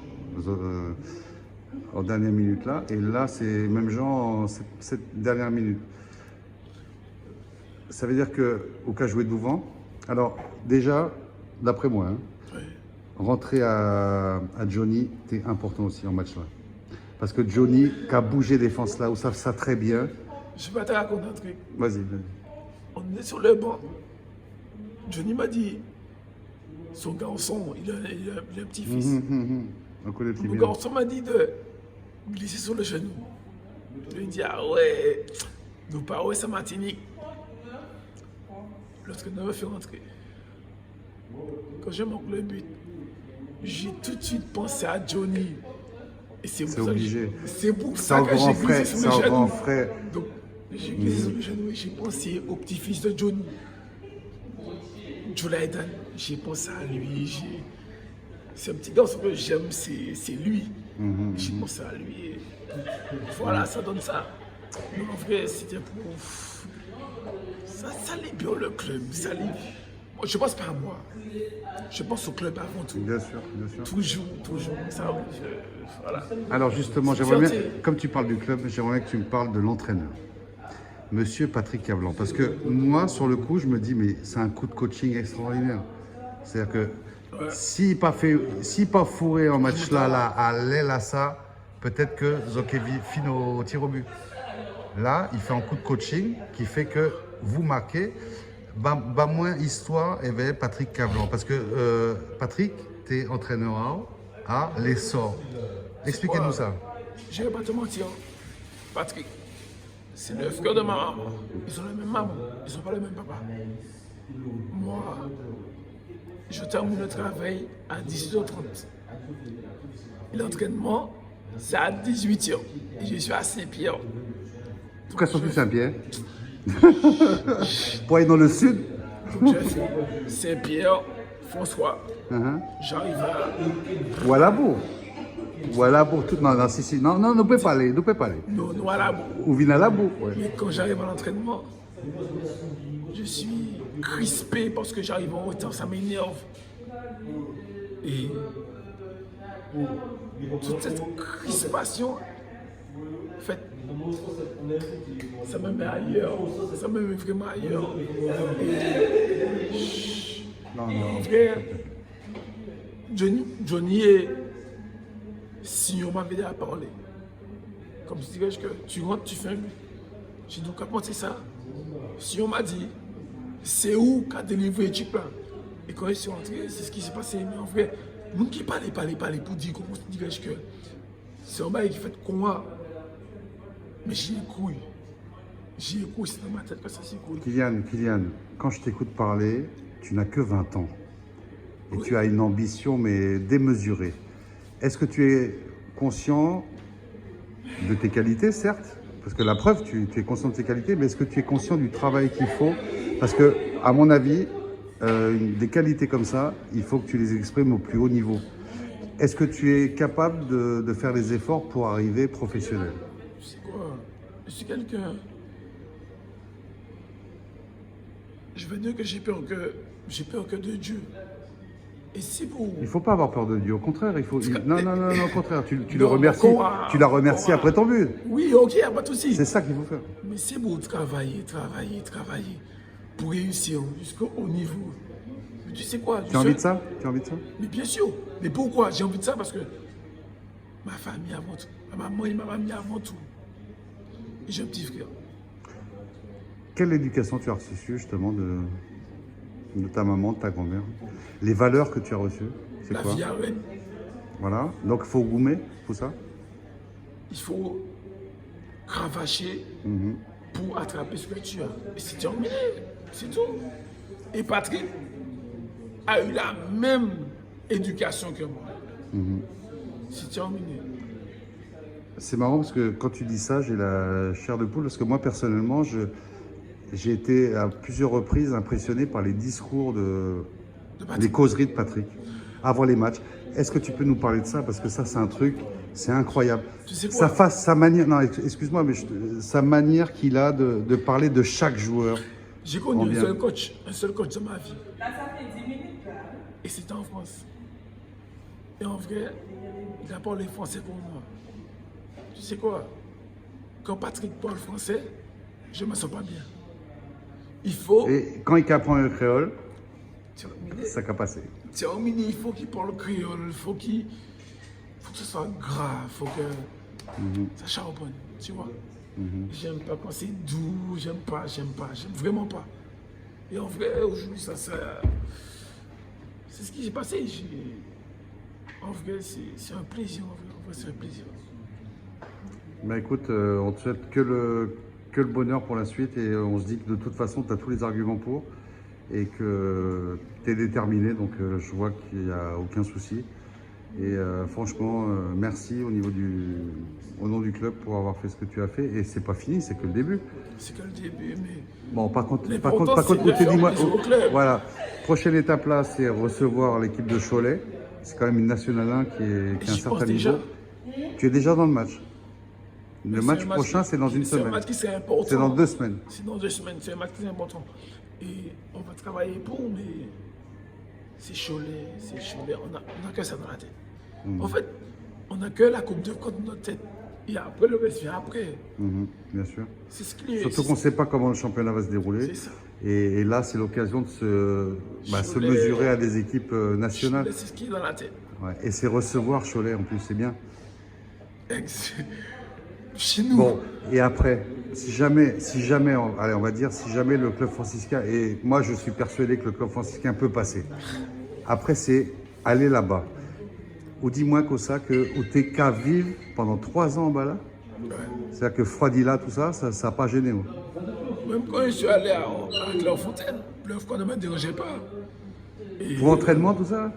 dernière minute là, et là c'est même genre cette dernière minute. Ça veut dire que au cas joué devant, alors déjà, d'après moi, rentrer à Johnny, c'est important aussi en match là. Parce que Johnny, qui a bougé défense là, vous savez ça très bien. Je vais te raconter un truc. Vas-y. On est sur le banc. Johnny m'a dit, son garçon, il a un petit-fils. On connaît très Le bien. garçon m'a dit de glisser sur le genou. Je lui ai dit, ah ouais, nous parlons à Martinique. Lorsque nous me fait rentrer, quand je manque le but, j'ai tout de suite pensé à Johnny. Et c'est obligé. C'est pour ça que j'ai glissé sur le genou. Grand frère. Donc, j'ai glissé sur le genou et j'ai pensé au petit-fils de Johnny. Julaïdan, j'ai pensé à lui. C'est un petit garçon que j'aime, c'est lui. J'ai pensé à lui. Et voilà, ça donne ça. Mais en vrai, c'était pour... Ça allait bien le club. Ça allait... Je pense pas à moi. Je pense au club avant tout. Bien sûr. Toujours. Ça, voilà. Alors justement, j'aimerais bien, comme tu parles du club, j'aimerais bien que tu me parles de l'entraîneur, Monsieur Patrick Cavlan. Parce que moi, sur le coup, je me dis, mais c'est un coup de coaching extraordinaire. C'est-à-dire que s'il pas fourré en match là, à l'aile à ça, peut-être que Zokevi finit au tir au but. Là, il fait un coup de coaching qui fait que vous marquez. Bah moins histoire et Patrick Cavlan. Parce que Patrick, tu es entraîneur à l'essor. Expliquez-nous ça. Je ne vais pas te mentir. Patrick, c'est le frère de ma maman. Ils ont la même maman. Ils n'ont pas le même papa. Moi, je termine le travail à 18h30. L'entraînement, c'est à 18h. Et je suis à Saint-Pierre. Pourquoi sont-ils Saint-Pierre? Pour aller dans le sud. Donc j'ai fait Saint-Pierre, François. J'arrive à... Voilà pour tout. Non, si. Non, nous pouvons pas aller. Nous à la boue. Ou vient à la boue. Mais quand j'arrive à l'entraînement, Je suis crispé parce que j'arrive en retard, ça m'énerve. Et toute cette crispation, en fait, ça me met ailleurs. Ça me met vraiment ailleurs. En vrai, Johnny est, si on m'avait déjà parlé, comme je dirais que tu rentres, tu fais un but. J'ai dit, comment c'est ça? Si on m'a dit, c'est où qu'a délivré l'équipe là? Et quand je suis rentré, c'est ce qui s'est passé. Mais en vrai, le monde qui parlait pour dire comment je dirais que c'est un bail qui fait quoi? Mais j'ai les couilles. J'ai les couilles, c'est dans ma tête que ça c'est cool. Kylian, quand je t'écoute parler, tu n'as que 20 ans. Et tu as une ambition, mais démesurée. Est-ce que tu es conscient de tes qualités, certes? Parce que la preuve, tu es conscient de tes qualités, mais est-ce que tu es conscient du travail qu'il faut? Parce que, à mon avis, des qualités comme ça, il faut que tu les exprimes au plus haut niveau. Est-ce que tu es capable de faire les efforts pour arriver professionnel? Tu sais quoi? Je suis quelqu'un... Je veux dire que j'ai peur que de Dieu. Et si vous... Il ne faut pas avoir peur de Dieu, au contraire, il faut... Non, au contraire, tu le remercies, tu la remercies après ton but. Oui, ok, pas de souci. C'est ça qu'il faut faire. Mais c'est beau travailler pour réussir jusqu'au haut niveau. Mais tu sais quoi? Tu as envie de ça? Mais bien sûr. Mais pourquoi? J'ai envie de ça parce que ma famille avant tout, ma maman et ma mamie avant tout. Et j'ai un petit frère. Quelle éducation tu as reçue justement de ta maman, de ta grand-mère? Les valeurs que tu as reçues, c'est quoi? La vie à Rennes. Voilà, donc il faut goumer, tout ça? Il faut cravacher pour attraper ce que tu as. Et c'est terminé, c'est tout. Et Patrick a eu la même éducation que moi. C'est terminé. C'est marrant parce que quand tu dis ça, j'ai la chair de poule, parce que moi personnellement, j'ai été à plusieurs reprises impressionné par les discours les causeries de Patrick avant les matchs. Est-ce que tu peux nous parler de ça? Parce que ça, c'est un truc, c'est incroyable. Tu sais quoi? Sa manière, non, excuse-moi, mais sa manière qu'il a de parler de chaque joueur. J'ai connu un seul coach de ma vie. Là, ça fait 10 minutes, là. Et c'était en France. Et en vrai, il a parlé français pour moi. Tu sais quoi? Quand Patrick parle français, je ne me sens pas bien. Il faut... Et quand il apprend le créole, ça n'a passé. Il faut qu'il parle créole, il faut que ce soit gras, il faut que ça charbonne, tu vois. J'aime pas quand c'est doux, j'aime vraiment pas. Et en vrai, aujourd'hui, c'est ce qui s'est passé. En vrai, c'est un plaisir, en vrai, c'est un plaisir. Bah écoute, on te souhaite que le bonheur pour la suite et on se dit que de toute façon, tu as tous les arguments pour et que tu es déterminé, donc je vois qu'il n'y a aucun souci. Et franchement, merci au nom du club pour avoir fait ce que tu as fait. Et c'est pas fini, c'est que le début. C'est que le début, mais... Bon, par contre, dis-moi, voilà, prochaine étape là, c'est recevoir l'équipe de Cholet. C'est quand même une Nationale 1 qui est à un certain niveau. Tu es déjà dans le match. Le match prochain, c'est dans une semaine. C'est un match qui c'est important. C'est dans 2 semaines. C'est dans 2 semaines, c'est un match qui est important. Et on va travailler pour, mais c'est Cholet. On n'a que ça dans la tête. En fait, on n'a que la Coupe de France dans notre tête. Et après, le reste vient après. Bien sûr. C'est ce qui est. Surtout qu'on ne sait pas comment le championnat va se dérouler. C'est ça. Et là, c'est l'occasion de se mesurer à des équipes nationales. C'est ce qui est dans la tête. Ouais. Et c'est recevoir Cholet en plus, c'est bien. Chez nous. Bon, et après, si jamais, allez, on va dire, si jamais le club franciscain, et moi je suis persuadé que le club franciscain peut passer. Après, c'est aller là-bas. Ou dis-moi où t'es qu'à vivre pendant 3 ans en bas là. C'est-à-dire que Froidila, tout ça, ça n'a pas gêné. Moi. Même quand je suis allé à Clairefontaine, Clairefontaine ne me dérangeait pas. Pour entraînement, tout ça?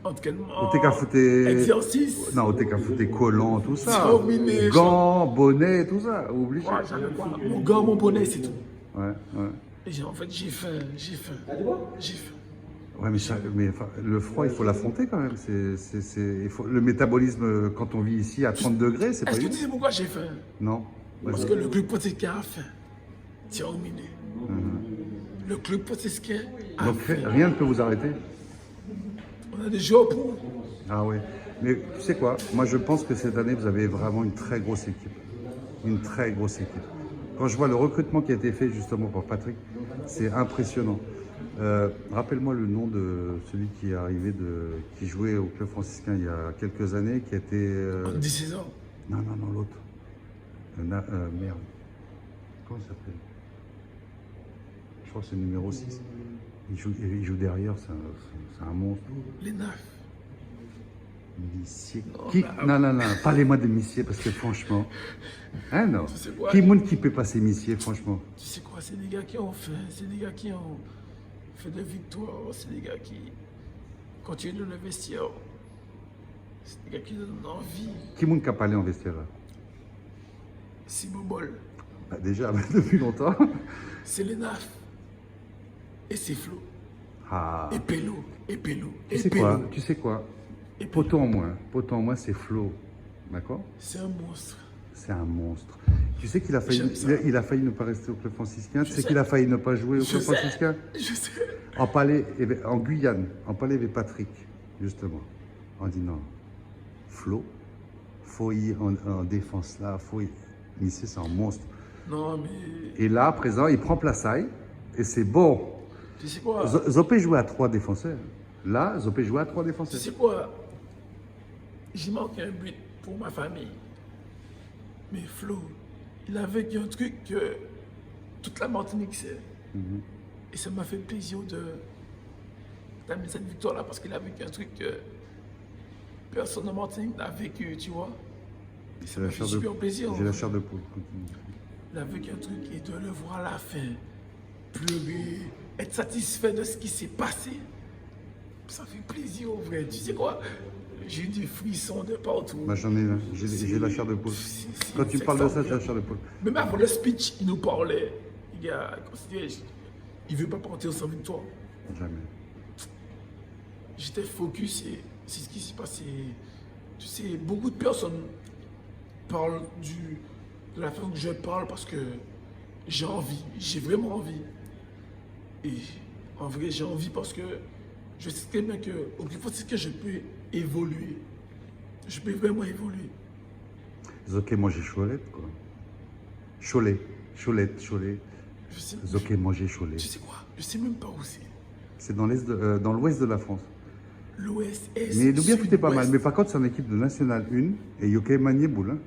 Entraînement, t'es qu'à foutre exercice. Non, t'es qu'à foutre collants, tout ça. Terminé, gants, bonnets, tout ça. Obligé. Ouais, mon gant, mon bonnet, c'est tout. Ouais. Et en fait, j'ai faim. Ouais, mais le froid, il faut l'affronter quand même. Le métabolisme, quand on vit ici à 30 degrés, c'est pas évident. Est-ce que tu sais pourquoi j'ai faim? Non. Parce que le club franciscain a faim. Terminé. Le club franciscain a Donc fait. rien ne peut vous arrêter? On a des joueurs pour. Ah oui. Mais tu sais quoi? Moi je pense que cette année vous avez vraiment une très grosse équipe. Une très grosse équipe. Quand je vois le recrutement qui a été fait justement pour Patrick, c'est impressionnant. Rappelle-moi le nom de celui qui est arrivé, qui jouait au club franciscain il y a quelques années, qui était... Andy César. Non, l'autre. Merde. Comment il s'appelle? Je crois que c'est le numéro 6. Il joue derrière, c'est un monstre. Les neufs. Missier. Non, Non, parlez-moi de Missier parce que franchement. Hein, non. Tu sais quoi? Qui monde qui peut passer Missier, franchement? Tu sais quoi? C'est des gars qui ont fait. C'est des gars qui ont fait des victoires. C'est des gars qui continuent de le vestiaire. C'est des gars qui donnent envie. Qui monde qui a parlé en vestiaire là? Simon Bol. Bah, déjà, depuis longtemps. C'est les neufs. Et c'est Flo. Ah. Et Pélo. Tu sais quoi? Poteau en moins, c'est Flo. D'accord? C'est un monstre. C'est un monstre. Tu sais qu'il a failli, J'aime ça. il a failli ne pas rester au club franciscain. Tu sais qu'il a failli ne pas jouer au club franciscain. Je sais. En Guyane, en Palais, il y avait Patrick, justement. On dit non. Flo, faut y en défense là, faut y. Missier, c'est un monstre. Non, mais. Et là, à présent, il prend Plaçaille et c'est bon. Tu sais quoi? Zopé jouait à 3 défenseurs. Là, Zopé jouait à 3 Tu défenseurs. sais quoi? J'ai manqué un but pour ma famille. Mais Flo, il a vécu un truc que toute la Martinique sait. Et ça m'a fait plaisir d'amener cette victoire-là parce qu'il a vécu un truc que personne en Martinique n'a vécu, tu vois. Et ça m'a fait super plaisir. J'ai la chair de poule. Il a vécu un truc et de le voir à la fin, pleurer, être satisfait de ce qui s'est passé. Ça fait plaisir au vrai. Tu sais quoi? J'ai eu des frissons de partout. Bah, j'en ai, j'ai la chair de poule. Quand tu parles de ça, j'ai la chair de poule. Même avant le speech, il nous parlait. Il a considéré, il veut pas partir sans victoire. Jamais. J'étais focus et c'est ce qui s'est passé. Tu sais, beaucoup de personnes parlent de la façon que je parle parce que j'ai envie, j'ai vraiment envie. Et en vrai, j'ai envie parce que je sais très bien qu'au plus fort, c'est que je peux évoluer. Je peux vraiment évoluer. Zoké manger Cholette, quoi. Cholet. Zoké manger Cholet. Tu sais quoi? Je sais même pas où c'est. C'est dans l'ouest de la France. L'Ouest, Est, Mais Loubia, tout est pas mal. Sud-Ouest. Mais par contre, c'est en équipe de National 1 et Yoké Manier Boule. Hein.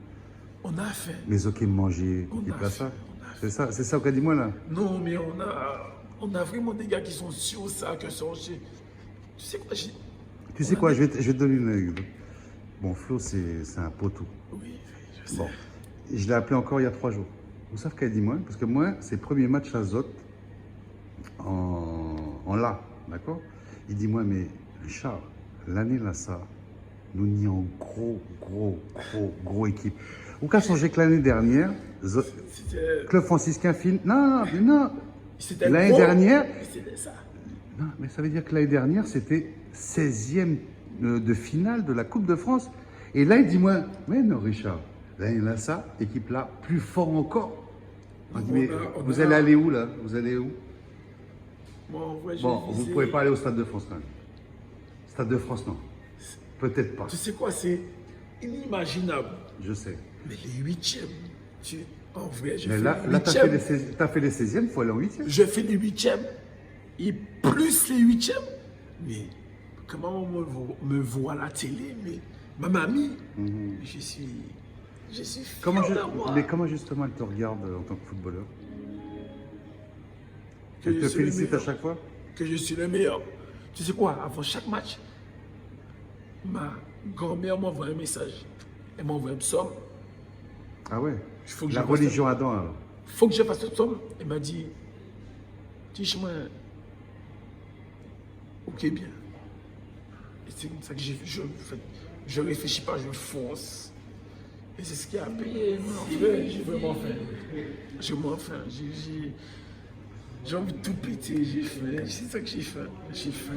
On a fait. Mais Zoké manger, il place ça. C'est ça qu'a dit moi là. Non, mais on a vraiment des gars qui sont sur ça, que sont chez. Tu sais quoi, Tu sais quoi, je vais te donner une anecdote. Bon, Flo, c'est un poteau. Oui, je sais. Bon, je l'ai appelé encore il y a 3 jours. Vous savez qu'elle dit moi? Parce que moi, c'est le premier match à Zot en là, d'accord? Il dit moi, mais Richard, l'année là, ça, nous n'y en gros équipe. Ou qu'à changer que l'année dernière, Club franciscain film. Non. L'année dernière. C'était ça. Non, mais ça veut dire que l'année dernière, c'était 16e de finale de la Coupe de France. Et là, il dit moi, mais non, Richard, l'année là, ça, équipe là, plus fort encore. On dit, mais vous allez aller où là? Vous allez où? Bon, Vous ne pouvez pas aller au Stade de France quand même. Stade de France, non. Peut-être pas. Tu sais quoi, c'est inimaginable. Je sais. Mais les 8e, en vrai, je Mais fais là, les 8e. t'as fait les 16e, il faut aller en 8e. Je fais les 8e et plus les 8e. Mais comment on me voit à la télé, mais ma mamie, je suis fier de moi. Mais comment justement elle te regarde en tant que footballeur? Que Elle je te suis le félicite à meilleur. chaque fois? Que je suis le meilleur. Tu sais quoi, avant chaque match, ma grand-mère m'envoie un message. Elle m'envoie un psaume. Ah ouais? Faut que La je religion Adam alors. Faut que je fasse le psaume. Elle m'a dit, dis-moi, ok bien. Et c'est comme ça que je réfléchis pas, je fonce. Et c'est ce qui a payé. J'ai vraiment faim. J'ai vraiment faim. J'ai envie de tout péter, j'ai faim. C'est ça que j'ai faim. J'ai faim.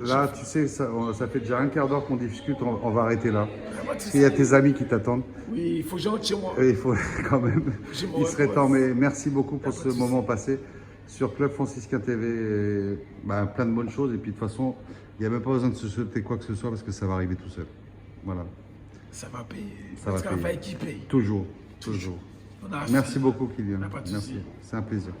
Là, tu sais, ça fait déjà un quart d'heure qu'on discute, on va arrêter là. Parce qu'il y a tes amis qui t'attendent. Oui, il faut que j'entre chez moi. Il faut quand même. Il serait temps, mais merci beaucoup pour ce Pas de moment passé sur Club Franciscain TV. Plein de bonnes choses. Et puis de toute façon, il n'y a même pas besoin de se souhaiter quoi que ce soit parce que ça va arriver tout seul. Voilà. Ça va payer. Ça va payer. Travail qui paye. Toujours. Merci beaucoup, Kylian. Merci. C'est un plaisir.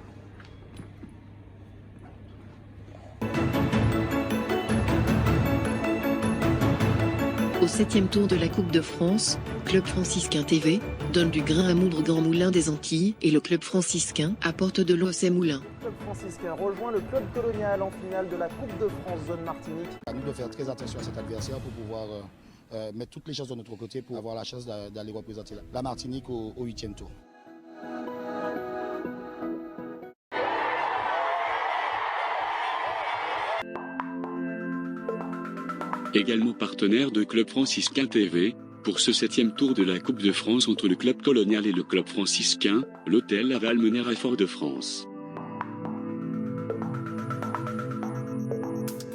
Au 7e tour de la Coupe de France, Club Franciscain TV donne du grain à moudre Grand Moulin des Antilles et le Club Franciscain apporte de l'eau à ses moulins. Le club franciscain rejoint le club colonial en finale de la Coupe de France zone Martinique. À nous de faire très attention à cet adversaire pour pouvoir mettre toutes les chances de notre côté pour avoir la chance d'aller représenter la Martinique au 8e tour. Également partenaire de Club Franciscain TV, pour ce 7e tour de la Coupe de France entre le club colonial et le club franciscain, l'hôtel Laval Menère à Fort-de-France.